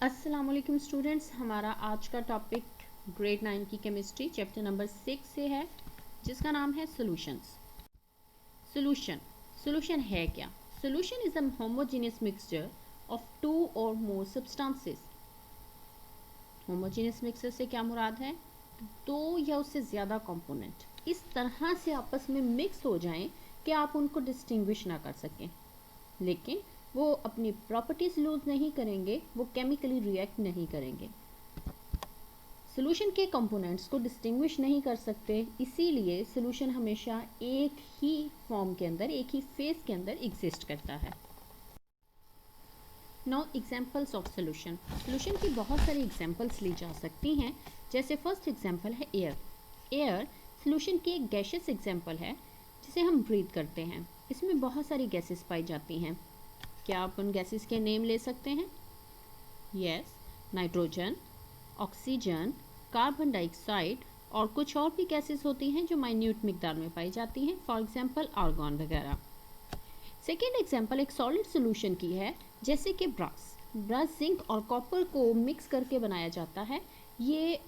अस्सलाम वालेकुम स्टूडेंट्स, हमारा आज का टॉपिक ग्रेड 9 की केमिस्ट्री चैप्टर नंबर 6 से है, जिसका नाम है सॉल्यूशंस। सॉल्यूशन है क्या? Solution is a homogeneous mixture of two or more substances. Homogeneous mixture से क्या मुराद है? दो या उससे ज़्यादा कंपोनेंट इस तरह से आपस में मिक्स हो जाएं कि आप उनको डिस्टिंग्विश ना कर सकें, लेकिन वो अपनी प्रॉपर्टीज लूज नहीं करेंगे, वो केमिकली रिएक्ट नहीं करेंगे। सॉल्यूशन के कंपोनेंट्स को डिस्टिंग्विश नहीं कर सकते, इसीलिए सॉल्यूशन हमेशा एक ही फॉर्म के अंदर, एक ही फेज के अंदर एग्जिस्ट करता है। Now examples of solution. Solution की बहुत सारी एग्जांपल्स ली जा सकती हैं। जैसे फर्स्ट एग्जांपल है एयर। एयर सॉल्यूशन की एक गैसियस एग्जांपल है जिसे हम ब्रीथ करते हैं। इसमें बहुत सारी गैसेस पाई जाती हैं। क्या आप उन गैसेस के नेम ले सकते हैं? Yes, nitrogen, oxygen, carbon dioxide और कुछ और भी गैसेस होती हैं जो माइन्यूट मिकदार में पाई जाती हैं, फॉर एग्जांपल आर्गन वगैरह। सेकेंड एग्जांपल एक सॉलिड सोल्यूशन की है, जैसे कि ब्रास जिंक और कॉपर को मिक्स करके बनाया जाता है। ये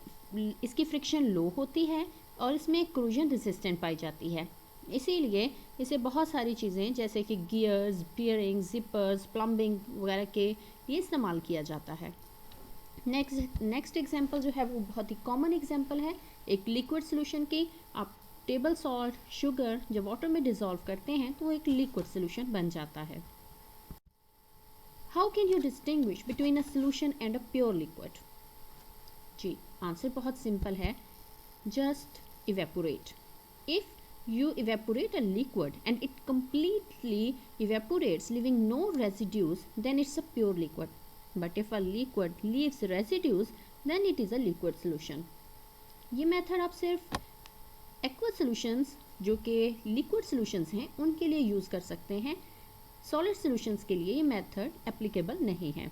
इसकी फ्रिक्शन लो होती है और इसमें क्रूजन रेजिस्टेंट पाई जाती है, इसीलिए इसे बहुत सारी चीज़ें जैसे कि गियर्स, बियरिंग, जिपर्स, प्लम्बिंग वगैरह के लिए इस्तेमाल किया जाता है। नेक्स्ट एग्जांपल जो है वो बहुत ही कॉमन एग्जांपल है एक लिक्विड सोल्यूशन की। आप टेबल सॉल्ट, शुगर जब वाटर में डिसॉल्व करते हैं तो वो एक लिक्विड सोल्यूशन बन जाता है। How can you distinguish between a solution and a pure liquid? जी, आंसर बहुत सिंपल है, just evaporate. If you evaporate a liquid and it completely evaporates leaving no residues, then it's a pure liquid. But if a liquid leaves residues, then it is a liquid solution. ये method आप सिर्फ aqueous solutions जो कि liquid solutions हैं उनके लिए use कर सकते हैं। सॉलिड सॉल्यूशंस के लिए ये मेथड एप्लीकेबल नहीं है।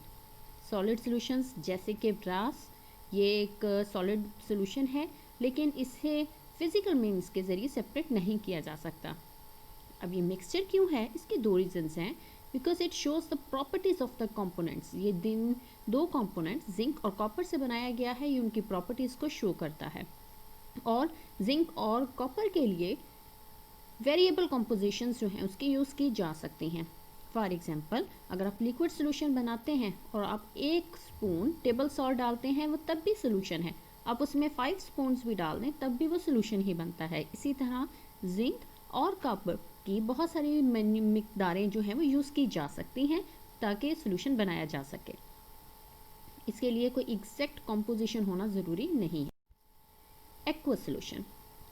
सॉलिड सॉल्यूशंस जैसे कि ब्रास, ये एक सॉलिड सॉल्यूशन है, लेकिन इसे फिजिकल मीन्स के ज़रिए सेपरेट नहीं किया जा सकता। अब ये मिक्सचर क्यों है? इसके दो रीजंस हैं। Because it shows the properties of the components. ये दो कंपोनेंट्स जिंक और कॉपर से बनाया गया है, ये उनकी प्रॉपर्टीज़ को शो करता है। और जिंक और कॉपर के लिए वेरिएबल कंपोजिशंस जो हैं उसकी यूज़ की जा सकती हैं। फॉर एग्जांपल, अगर आप लिक्विड सोल्यूशन बनाते हैं और आप 1 स्पून टेबल सॉल्ट डालते हैं, वो तब भी सोल्यूशन है। आप उसमें 5 स्पून्स भी डाल दें तब भी वो सोल्यूशन ही बनता है। इसी तरह जिंक और कॉपर की बहुत सारी मिकदारें जो हैं वो यूज़ की जा सकती हैं ताकि सोल्यूशन बनाया जा सके। इसके लिए कोई एग्जैक्ट कंपोजिशन होना ज़रूरी नहीं है। Aqueous solution.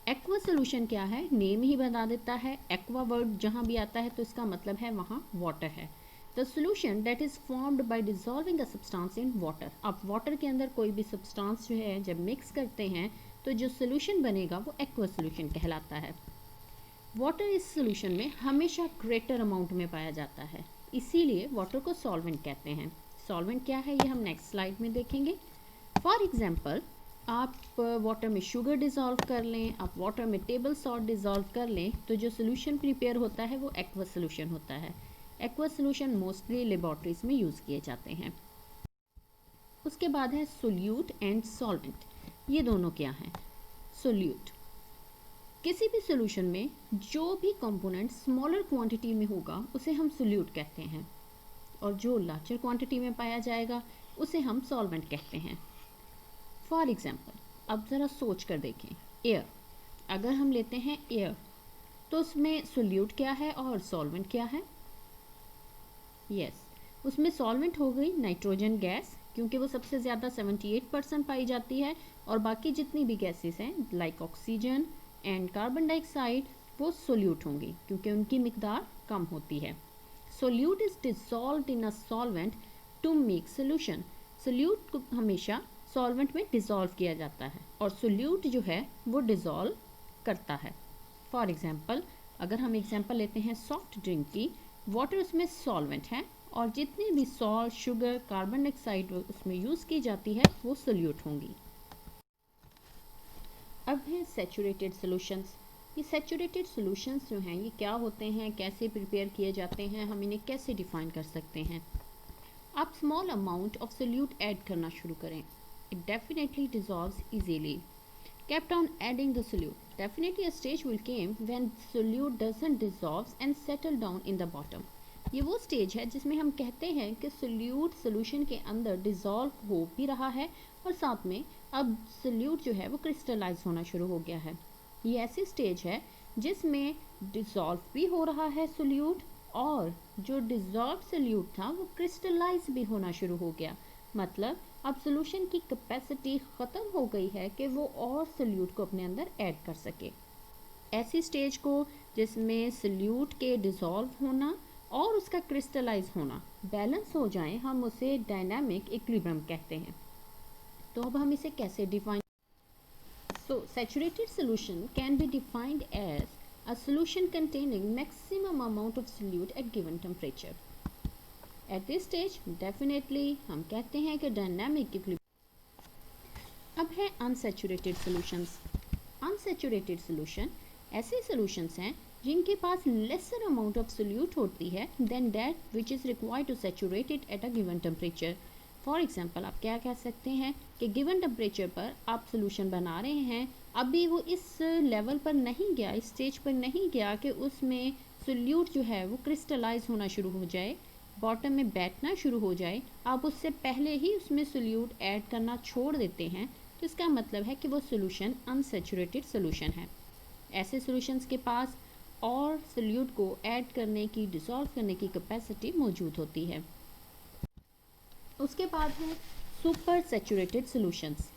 एक्वा सोल्यूशन क्या है? नेम ही बता देता है। एक्वा वर्ड जहाँ भी आता है तो इसका मतलब है वहाँ वाटर है। The solution that is formed by dissolving a substance in water. आप वाटर के अंदर कोई भी सब्सटेंस जो है जब मिक्स करते हैं तो जो सोल्यूशन बनेगा वो एक्वा सोल्यूशन कहलाता है। वाटर इस सोल्यूशन में हमेशा ग्रेटर अमाउंट में पाया जाता है, इसीलिए वाटर को सॉल्वेंट कहते हैं। सॉल्वेंट क्या है ये हम नेक्स्ट स्लाइड में देखेंगे। फॉर एग्जाम्पल, आप वाटर में शुगर डिज़ोल्व कर लें, आप वाटर में टेबल सॉल्ट डिज़ोल्व कर लें, तो जो सोल्यूशन प्रिपेयर होता है वो एक्वस सोल्यूशन होता है। एक्वस सोल्यूशन मोस्टली लेबॉर्ट्रीज में यूज़ किए जाते हैं। उसके बाद है सोल्यूट एंड सॉल्वेंट। ये दोनों क्या हैं? सोल्यूट, किसी भी सोल्यूशन में जो भी कंपोनेंट स्मॉलर क्वांटिटी में होगा उसे हम सोल्यूट कहते हैं, और जो लार्जर क्वांटिटी में पाया जाएगा उसे हम सॉल्वेंट कहते हैं। फॉर एग्जाम्पल, अब ज़रा सोच कर देखें, एयर, अगर हम लेते हैं एयर तो उसमें सोल्यूट क्या है और सॉल्वेंट क्या है? यस, उसमें सॉल्वेंट हो गई नाइट्रोजन गैस, क्योंकि वो सबसे ज़्यादा 78% पाई जाती है, और बाकी जितनी भी गैसेस हैं like oxygen and carbon dioxide वो सोल्यूट होंगी क्योंकि उनकी मिकदार कम होती है। Solute is dissolved in a solvent to make solution. Solute को हमेशा सॉल्वेंट में डिज़ोल्व किया जाता है और सोल्यूट जो है वो डिज़ोल्व करता है। फॉर एग्जांपल, अगर हम एग्जांपल लेते हैं सॉफ्ट ड्रिंक की, वाटर उसमें सॉल्वेंट है और जितनी भी सॉल्ट, शुगर, कार्बन डाइऑक्साइड उसमें यूज़ की जाती है वो सोल्यूट होंगी। अब है सैचुरेटेड सॉल्यूशंस। ये सैचुरेटेड सॉल्यूशंस जो हैं ये क्या होते हैं, कैसे प्रिपेयर किए जाते हैं, हम इन्हें कैसे डिफ़ाइन कर सकते हैं? आप small amount of solute add करना शुरू करें. It definitely dissolves easily. Kept on adding the solute. Definitely a stage will came when solute doesn't dissolve and settle down in the bottom. ये वो स्टेज है जिसमें हम कहते हैं कि सोल्यूट सोल्यूशन के अंदर डिज़ोल्व हो भी रहा है और साथ में अब सोल्यूट जो है वो क्रिस्टलाइज होना शुरू हो गया है. ये ऐसी स्टेज है जिसमें डिज़ोल्व भी हो रहा है सोल्यूट और जो डिज़ोल्व सोल्यूट था वो क्रिस्टलाइज भी होना शुरू हो गया. मतलब अब सोल्यूशन की कैपेसिटी ख़त्म हो गई है कि वो और सोल्यूट को अपने अंदर ऐड कर सके. ऐसी स्टेज को जिसमें सोल्यूट के डिज़ोल्व होना और उसका क्रिस्टलाइज होना बैलेंस हो जाए, हम उसे डायनामिक इक्विलिब्रियम कहते हैं. तो अब हम इसे कैसे define. So saturated solution can be defined as a solution containing maximum amount of solute at given temperature. At this stage, definitely हम कहते हैं कि dynamic equilibrium. अब है unsaturated solutions. Unsaturated solution ऐसे solutions हैं जिनके पास lesser amount of solute होती है than that which is required to saturate it at a given temperature. For example, आप क्या कह सकते हैं कि given temperature पर आप solution बना रहे हैं, अभी वो इस level पर नहीं गया, इस stage पर नहीं गया कि उसमें solute जो है वो crystallize होना शुरू हो जाए, बॉटम में बैठना शुरू हो जाए, आप उससे पहले ही उसमें सोल्यूट ऐड करना छोड़ देते हैं, तो इसका मतलब है कि वो सोल्यूशन अनसैचुरेटेड सोल्यूशन है. ऐसे सोल्यूशंस के पास और सोल्यूट को ऐड करने की, डिसॉल्व करने की कैपेसिटी मौजूद होती है. उसके बाद है super saturated solutions.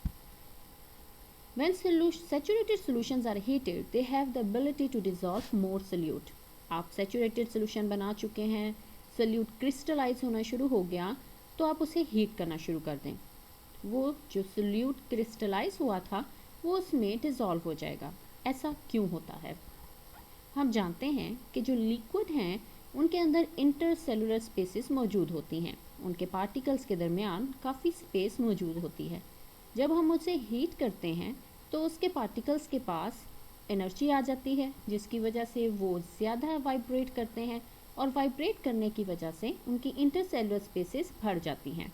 When saturated solutions are heated they have the ability to dissolve more solute. आप सैचुरेटेड सोल्यूशन बना चुके हैं, सोल्यूट क्रिस्टलाइज होना शुरू हो गया, तो आप उसे हीट करना शुरू कर दें. वो जो सोल्यूट क्रिस्टलाइज हुआ था वो उसमें डिज़ोल्व हो जाएगा. ऐसा क्यों होता है? हम जानते हैं कि जो लिक्विड हैं उनके अंदर इंटरसेलुलर स्पेसेस मौजूद होती हैं. उनके पार्टिकल्स के दरमियान काफ़ी स्पेस मौजूद होती है. जब हम उसे हीट करते हैं तो उसके पार्टिकल्स के पास एनर्जी आ जाती है, जिसकी वजह से वो ज़्यादा वाइब्रेट करते हैं और वाइब्रेट करने की वजह से उनकी इंटरसेलुलर स्पेसेस भर जाती हैं.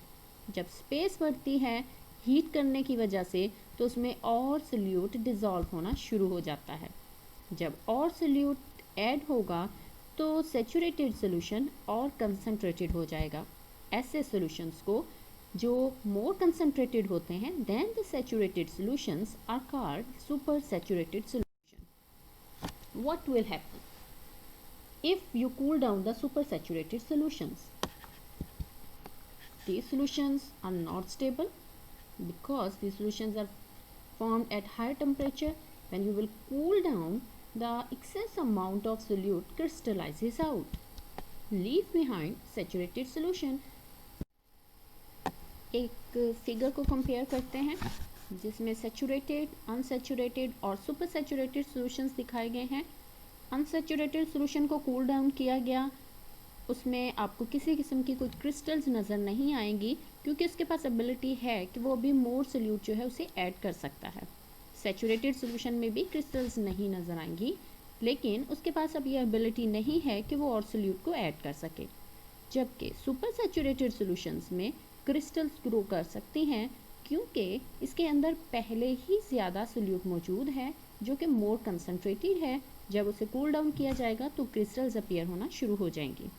जब स्पेस बढ़ती है हीट करने की वजह से, तो उसमें और सोल्यूट डिज़ोल्व होना शुरू हो जाता है. जब और सोल्यूट ऐड होगा तो सैचुरेटेड सोल्यूशन और कंसंट्रेटेड हो जाएगा. ऐसे सोल्यूशंस को जो मोर कंसंट्रेटेड होते हैं than the saturated solutions are called super saturated solution. What will happen if you cool down the supersaturated solutions? These solutions are not stable because these solutions are formed at higher temperature. When you will cool down, the excess amount of solute crystallizes out. Leave behind saturated solution. एक figure को compare करते हैं जिसमें saturated, unsaturated और super saturated solutions दिखाए गए हैं. Unsaturated solution को कूल डाउन किया गया, उसमें आपको किसी किस्म की कोई क्रिस्टल्स नज़र नहीं आएंगी क्योंकि उसके पास एबिलिटी है कि वो अभी मोर सोल्यूट जो है उसे ऐड कर सकता है. सैचुरेटेड सोल्यूशन में भी क्रिस्टल्स नहीं नज़र आएंगी, लेकिन उसके पास अब ये एबिलिटी नहीं है कि वो और सोल्यूट को ऐड कर सके. जबकि सुपर सैचुरेटेड सोल्यूशंस में क्रिस्टल्स ग्रो कर सकती हैं क्योंकि इसके अंदर पहले ही ज़्यादा सोल्यूट मौजूद है जो कि मोर कंसनट्रेटेड है. जब उसे कूल डाउन किया जाएगा तो क्रिस्टल्स अपीयर होना शुरू हो जाएंगी.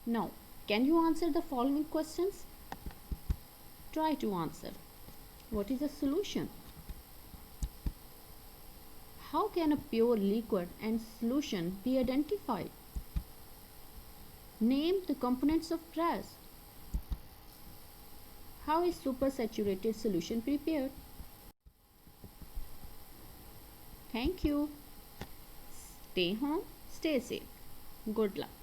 Now can you answer the following questions? Try to answer. What is a solution? How can a pure liquid and solution be identified? Name the components of gas. How is super saturated solution prepared? Thank you. Stay home, stay safe. Good luck.